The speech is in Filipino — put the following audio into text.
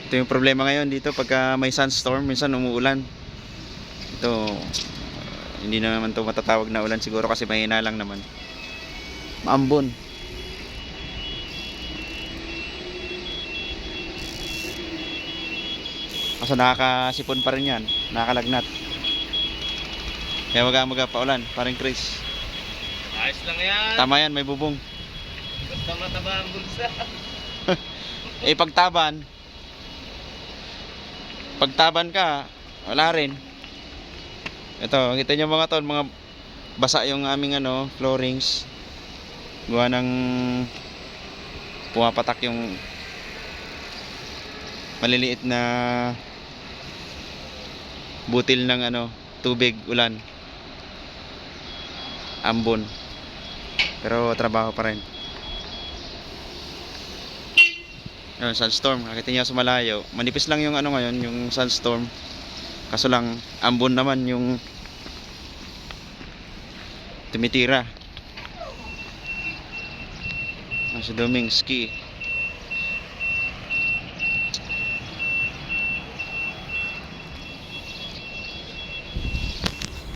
Ito yung problema ngayon dito pagka may sunstorm, minsan umuulan. Ito, hindi na naman to matatawag na ulan siguro kasi mahina lang naman. Maambon. Kaso nakakasipon pa rin yan, nakakalagnat. Kaya maga-maga pa ulan, parang Chris. Ayos lang yan. Tama yan, may bubong. Basta mataba ang bulsa. Pagtaban ka, wala rin. Ito, kita nyo mga tol, mga basa yung aming floorings. Gawa ng pumapatak yung maliliit na butil ng tubig, ulan. Ambon. Pero trabaho pa rin. Yung sunstorm, nakita niyo sa malayo. Manipis lang yung ngayon, yung sunstorm. Kaso lang, ambon naman yung tumitira. Si Doming ski.